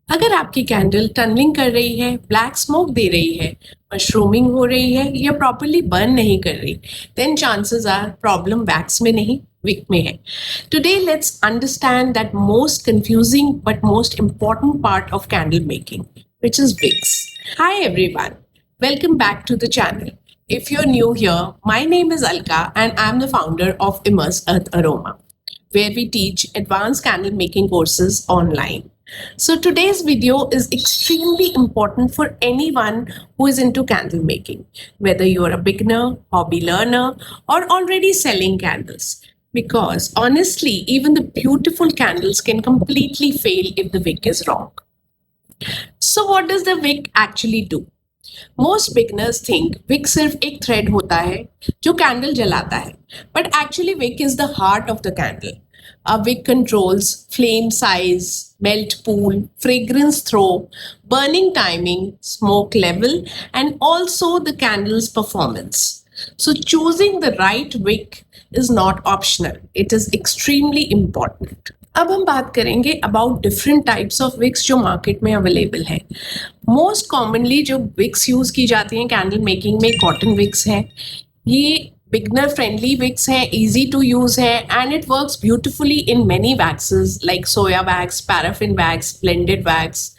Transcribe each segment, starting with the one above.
अगर आपकी candle tunnelling कर रही है, ब्लैक स्मोक दे रही है, मशरूमिंग हो रही है या प्रॉपरली बर्न नहीं कर रही, then chances are problem wax में नहीं विक में है. Today let's understand that most confusing but most important part of candle making, which is wicks. Hi everyone, welcome back to the channel. If you're new here, my name is Alka and I'm the founder of Immerse Earth Aroma, where we teach advanced candle making courses online. So today's video is extremely important for anyone who is into candle making, whether you are a beginner, hobby learner, or already selling candles. Because honestly, even the beautiful candles can completely fail if the wick is wrong. So what does the wick actually do? Most beginners think wick सिर्फ एक thread होता है जो candle जलाता है, but actually wick is the heart of the candle. A wick controls flame size, melt pool, fragrance throw, burning timing, smoke level, and also the candle's performance. So choosing the right wick is not optional. It is extremely important. अब हम बात करेंगे about different types of wicks जो market में available है. Most commonly जो wicks use की जाती हैं कैंडल मेकिंग में कॉटन विक्स है. ये बिगनर फ्रेंडली विक्स है, इजी टू यूज है and it works beautifully in many waxes like soya wax, paraffin wax, blended wax.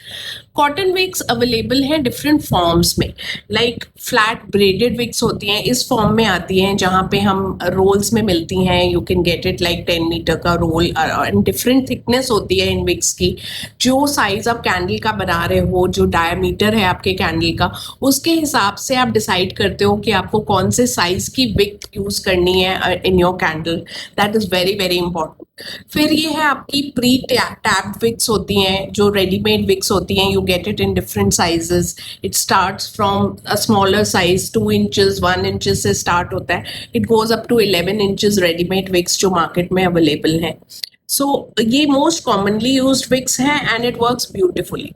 Cotton wicks available हैं डिफरेंट फॉर्म्स में, लाइक फ्लैट ब्रेडेड विक्स होती हैं, इस form में आती हैं जहाँ पे हम रोल्स में मिलती हैं. You can get it like 10 metre का रोल एंड डिफरेंट थिकनेस होती है इन विक्स की. जो साइज आप कैंडल का बना रहे हो, जो डायमीटर है आपके कैंडल का, उसके हिसाब से आप डिसाइड करते हो कि आपको कौन से साइज की विक यूज करनी है in your candle. That is very very important. फिर ये है आपकी प्री टैप्ड विक्स होती हैं, जो रेडीमेड विक्स होती हैं. You get it in different sizes. It starts from a smaller size 2 inches 1 inches से स्टार्ट होता है. It goes up to 11 inches readymade wicks जो मार्केट में अवेलेबल हैं. सो ये मोस्ट कॉमनली यूज्ड विक्स हैं एंड इट वर्क्स ब्यूटिफुली.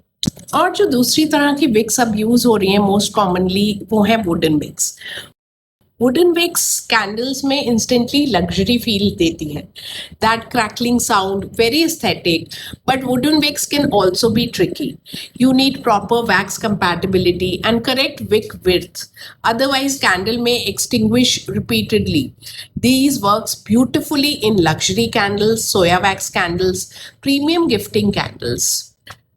और जो दूसरी तरह की विक्स अब यूज हो रही हैं मोस्ट कॉमनली, वो है wooden wicks. Wooden wicks candles में इंस्टेंटली लग्जरी फील देती है. That crackling sound, very aesthetic, but wooden wicks can also be tricky. You need proper wax compatibility and correct wick width, otherwise candle में extinguish repeatedly. These works beautifully in luxury candles, soya wax candles, premium gifting candles.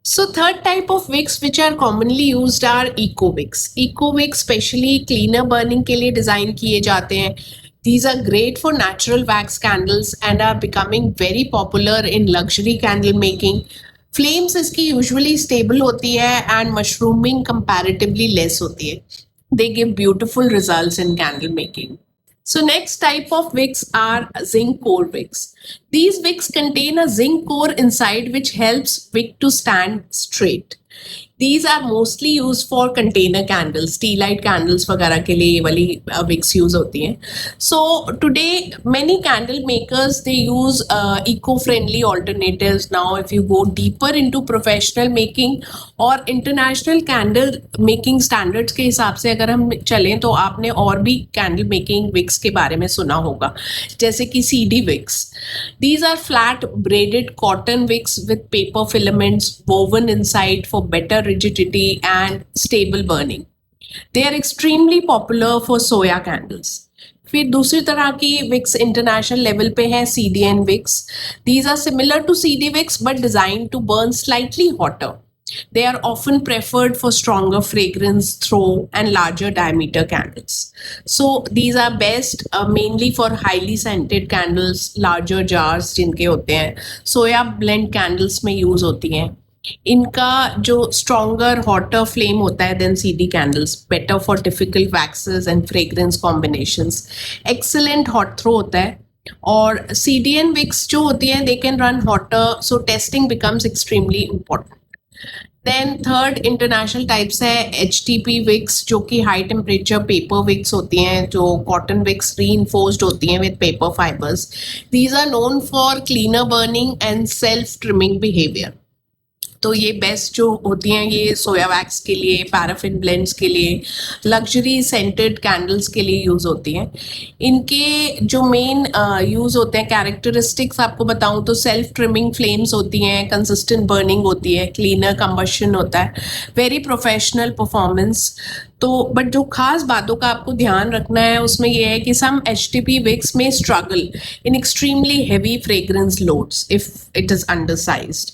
So third type of wicks which are commonly used are eco wicks. Eco wicks specially cleaner burning के लिए design किए जाते हैं. These are great for natural wax candles and are becoming very popular in luxury candle making. Flames इसकी usually stable होती है and mushrooming comparatively less होती है. They give beautiful results in candle making. So next type of wicks are zinc core wicks. These wicks contain a zinc core inside which helps wick to stand straight. These are mostly used for container candles, tea light candles वगैरह के लिए ये वाली wicks use होती हैं. So today many candle makers they use eco-friendly alternatives. Now if you go deeper into professional making और international candle making standards के हिसाब से अगर हम चलें तो आपने और भी candle making wicks के बारे में सुना होगा, जैसे कि CD wicks. These are flat braided cotton wicks with paper filaments woven inside for better rigidity and stable burning. They are extremely popular for soya candles. फिर दूसरी तरह की विक्स इंटरनेशनल लेवल पे हैं CDN wicks. These are similar to CD wicks but designed to burn slightly hotter. They are often preferred for stronger fragrance throw and larger diameter candles. So these are best mainly for highly scented candles, larger jars जिनके होते हैं. Soya blend candles में यूज होती हैं. इनका जो stronger hotter flame होता है then CD candles, better for difficult waxes and fragrance combinations. Excellent hot throw होता है. और CDN विक्स जो होती है they can run hotter, so testing becomes extremely important. Then third international types है HTP wicks, जो कि हाई टेम्परेचर पेपर विक्स होती हैं, जो कॉटन विक्स रीइंफोर्स्ड होती हैं with paper fibres. These are known for cleaner burning and self trimming behaviour. तो ये बेस्ट जो होती हैं ये सोया वैक्स के लिए, पैराफिन ब्लेंड्स के लिए, लग्जरी सेंटेड कैंडल्स के लिए यूज़ होती हैं। इनके जो मेन यूज़ होते हैं, कैरेक्टरिस्टिक्स आपको बताऊं तो सेल्फ ट्रिमिंग फ्लेम्स होती हैं, कंसिस्टेंट बर्निंग होती है, क्लीनर कंबशन होता है, वेरी प्रोफेशनल परफॉर्मेंस। तो बट जो खास बातों का आपको ध्यान रखना है उसमें ये है कि सम HTP wicks में struggle in extremely heavy fragrance loads if it is undersized.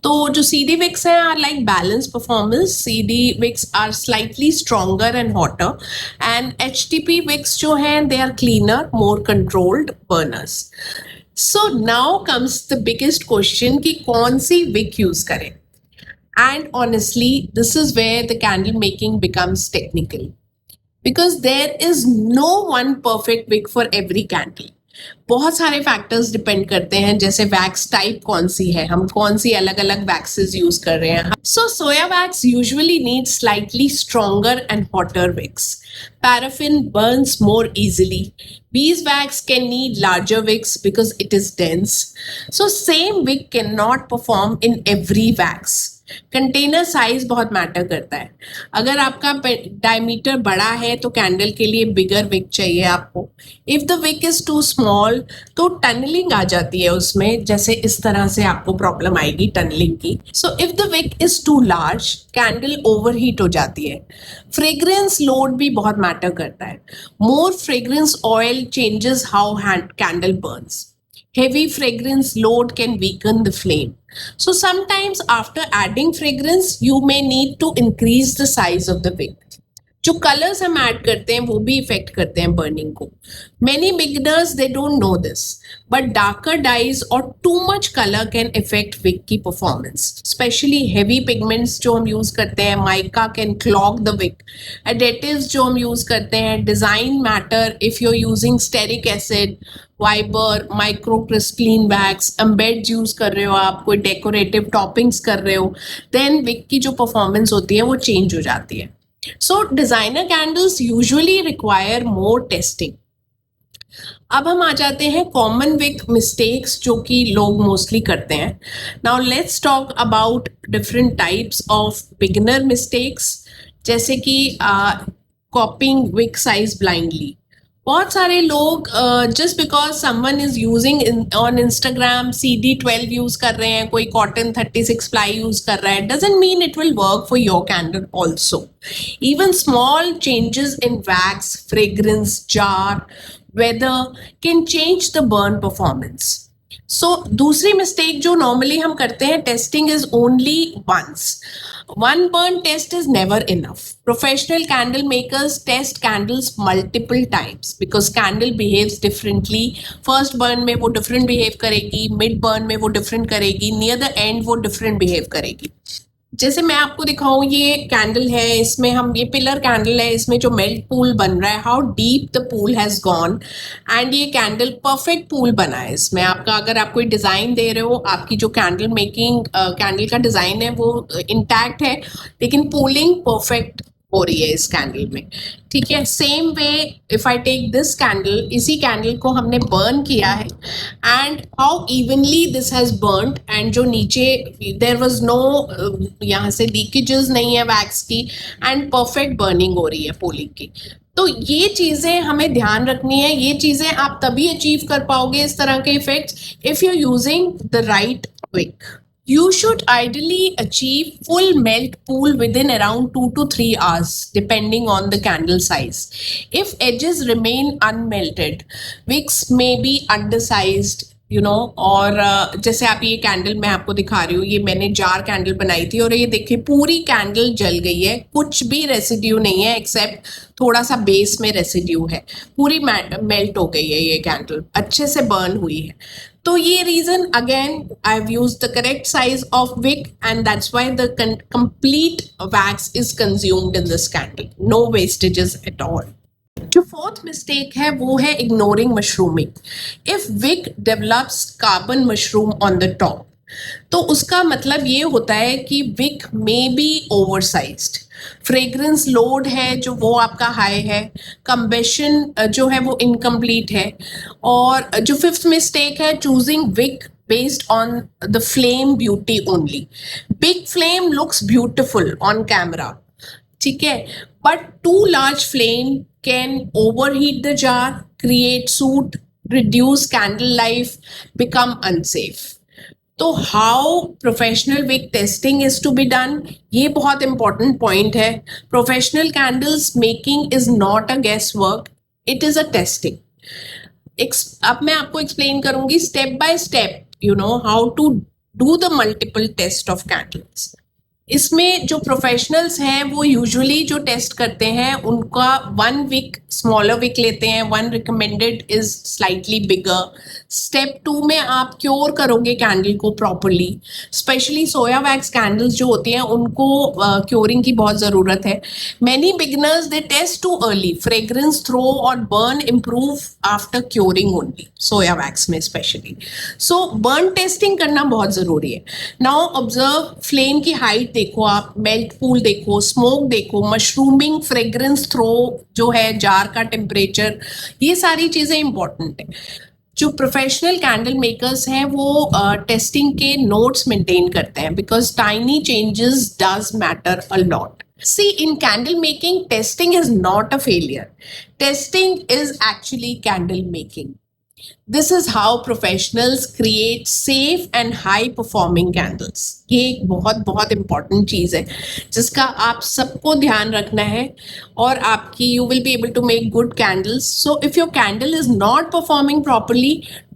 तो जो CD wicks हैं are like balance performance, CD wicks are slightly stronger and hotter, and HTP wicks जो हैं they are cleaner, more controlled burners. So now comes the biggest question कि कौन सी wick use करें। And honestly, this is where the candle making becomes technical, because there is no one perfect wick for every candle. बहुत सारे factors depend करते हैं, जैसे wax type कौन सी है, हम कौन सी अलग अलग वैक्सेस यूज कर रहे हैं। So soya wax usually need slightly stronger and hotter wicks. Paraffin burns more easily. Beeswax can need larger wicks because it is dense. So same wick cannot perform in every wax. Container size बहुत matter करता है. अगर आपका diameter बड़ा है तो candle के लिए बिगर विक चाहिए आपको. If the wick is too small तो टनलिंग आ जाती है उसमें, जैसे इस तरह से आपको प्रॉब्लम आएगी टनलिंग की. So if the wick is too large candle overheat हो जाती है. फ्रेग्रेंस लोड भी बहुत मैटर करता है. More fragrance oil changes how candle burns. Heavy fragrance load can weaken the flame. So sometimes after adding fragrance, you may need to increase the size of the wick. जो colours हम add करते हैं वो भी effect करते हैं burning को. Many beginners they don't know this, but darker dyes or too much color can affect wick की performance. Especially heavy pigments जो हम यूज करते हैं, mica can clog the wick. Additives जो हम यूज करते हैं, design matter if you're using stearic acid, Vybar, microcrystalline wax, embed use कर रहे हो आप, कोई डेकोरेटिव टॉपिंग्स कर रहे हो, देन विक की जो परफॉर्मेंस होती है वो चेंज हो जाती है. So designer candles usually require more testing. अब हम आ जाते हैं कॉमन विक मिस्टेक्स जो कि लोग मोस्टली करते हैं. Now let's talk about different types of beginner mistakes, जैसे कि कॉपिंग विक साइज ब्लाइंडली. बहुत सारे लोग just because someone is using on Instagram CD12 use कर रहे हैं, कोई कॉटन 36 प्लाई यूज कर रहा है, doesn't mean it will work for your candle also. Even small changes in wax, fragrance, jar, weather can change the burn performance. So दूसरी mistake जो normally हम करते हैं, testing is only once. One burn test is never enough. Professional candle makers test candles multiple times because candle behaves differently. First burn में वो different behave करेगी, mid burn में वो different करेगी, near the end वो different behave करेगी. जैसे मैं आपको दिखाऊं, ये कैंडल है, इसमें हम ये पिलर कैंडल है, इसमें जो मेल्ट पूल बन रहा है, how deep the pool has gone, and ये कैंडल परफेक्ट पूल बना है. इसमें आपका अगर आप कोई डिज़ाइन दे रहे हो, आपकी जो कैंडल मेकिंग कैंडल का डिज़ाइन है वो इंटैक्ट है, लेकिन पूलिंग परफेक्ट हो रही है इस कैंडल में. ठीक है. Same way if I take this candle, इसी कैंडल को हमने बर्न किया है and how evenly this has burned, and जो नीचे देयर वाज नो यहाँ से लीकेजेस नहीं है वैक्स की, एंड परफेक्ट बर्निंग हो रही है पोलिंग की. तो ये चीज़ें हमें ध्यान रखनी है. ये चीज़ें आप तभी अचीव कर पाओगे इस तरह के effects if you are using the right wick. You should ideally achieve full melt pool within around 2 to 3 hours, depending on the candle size. If edges remain unmelted, wicks may be undersized, you know, और जैसे आप ये candle मैं आपको दिखा रही हूँ, ये मैंने जार कैंडल बनाई थी और ये देखिए पूरी कैंडल जल गई है, कुछ भी रेसिड्यू नहीं है एक्सेप्ट थोड़ा सा बेस में रेसिड्यू है, पूरी मेल्ट हो गई है ये कैंडल, अच्छे से बर्न हुई है. तो ये reason again I have used the correct size of wick and that's why the complete wax is consumed in this candle, no wastages at all. जो फोर्थ मिस्टेक है वो है ignoring mushrooming. If wick develops carbon mushroom on the top, तो उसका मतलब ये होता है कि wick may be oversized. Fragrance load है जो वो आपका हाई है, कंबेशन जो है वो इनकम्प्लीट है. और जो फिफ्थ मिस्टेक है, choosing wick based on the flame beauty only. Big flame looks beautiful on camera, ठीक है, but too large flame can overheat the jar, create soot, reduce candle life, become unsafe. तो how professional wick testing is to be done, ये बहुत important point है. Professional candles making is not a guess work, it is a testing. अब मैं आपको explain करूंगी step by step, you know, how to do the multiple test of candles. इसमें जो professionals हैं वो यूजुअली जो टेस्ट करते हैं उनका 1 विक स्मॉलर विक लेते हैं, 1 recommended is slightly bigger. Step 2 में आप क्योर करोगे कैंडल को properly. Specially soya wax candles जो होती हैं उनको क्योरिंग की बहुत ज़रूरत है. Many beginners they test too early, fragrance throw और burn improve after curing only, soya wax में स्पेशली. सो बर्न टेस्टिंग करना बहुत ज़रूरी है. नाउ ऑब्जर्व फ्लेम की हाइट देखो, आप मेल्ट पूल देखो, स्मोक देखो, मशरूमिंग, फ्रेग्रेंस थ्रो जो है, जार का टेम्परेचर, ये सारी चीज़ें इंपॉर्टेंट है. जो प्रोफेशनल कैंडल मेकर्स हैं वो टेस्टिंग के नोट्स मेंटेन करते हैं because tiny changes does matter a lot. See, in candle making, testing is not a failure. Testing is actually candle making. This is how professionals create safe and high performing candles. ये एक बहुत बहुत important चीज़ है जिसका आप सबको ध्यान रखना है और आपकी you will be able to make good candles. So if your candle is not performing properly,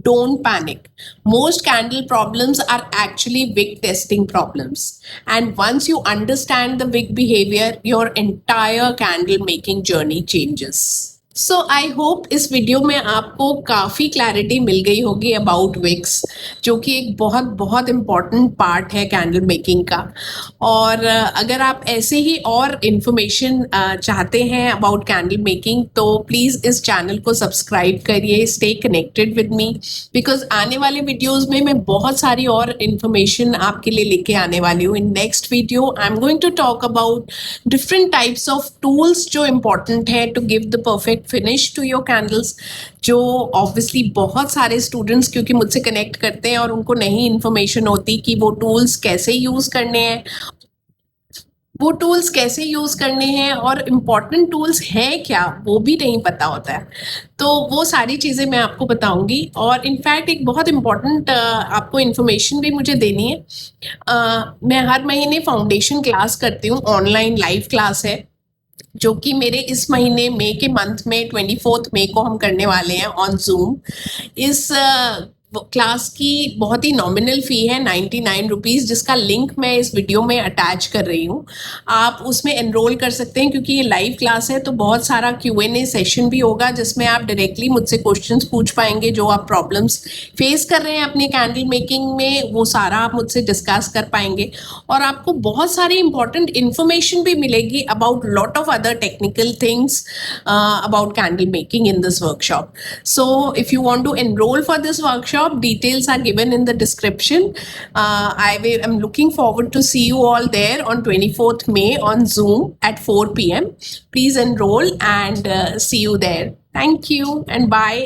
don't panic. Most candle problems are actually wick testing problems. And once you understand the wick behavior, your entire candle making journey changes. So I hope इस video में आपको काफ़ी clarity मिल गई होगी about Vicks, जो कि एक बहुत बहुत इम्पॉर्टेंट पार्ट है कैंडल मेकिंग का. और अगर आप ऐसे ही और इन्फॉर्मेशन चाहते हैं अबाउट कैंडल मेकिंग तो प्लीज़ इस चैनल को सब्सक्राइब करिए, stay connected with me, because आने वाले वीडियोज़ में मैं बहुत सारी और इन्फॉर्मेशन आपके लिए लेके आने वाली हूँ. In next video I am going to talk about different types of tools जो इम्पॉर्टेंट है to give the perfect finish to your candles, जो ऑब्वियसली बहुत सारे स्टूडेंट्स क्योंकि मुझसे कनेक्ट करते हैं और उनको नहीं इन्फॉर्मेशन होती कि वो टूल्स कैसे यूज़ करने हैं, और इम्पॉर्टेंट टूल्स हैं क्या वो भी नहीं पता होता है. तो वो सारी चीज़ें मैं आपको बताऊंगी. और इनफैक्ट एक बहुत इम्पॉर्टेंट आपको इन्फॉर्मेशन भी मुझे देनी है. मैं हर महीने फाउंडेशन क्लास करती हूँ, ऑनलाइन लाइव क्लास है जो कि मेरे इस महीने मई के मंथ में 24 मई को हम करने वाले हैं ऑन जूम. इस क्लास की बहुत ही नॉमिनल फ़ी है 99 रुपीज़, जिसका लिंक मैं इस वीडियो में अटैच कर रही हूँ. आप उसमें एनरोल कर सकते हैं क्योंकि ये लाइव क्लास है. तो बहुत सारा Q&A सेशन भी होगा जिसमें आप डायरेक्टली मुझसे क्वेश्चंस पूछ पाएंगे. जो आप प्रॉब्लम्स फेस कर रहे हैं अपनी कैंडल मेकिंग में वो सारा आप मुझसे डिस्कस कर पाएंगे. और आपको बहुत सारी इंपॉर्टेंट इन्फॉर्मेशन भी मिलेगी about lot of other technical things about candle making in this workshop. So if you want to enrol for this workshop, details are given in the description. I'm looking forward to see you all there on 24th May on Zoom at 4 p.m. Please enroll and see you there. Thank you and bye.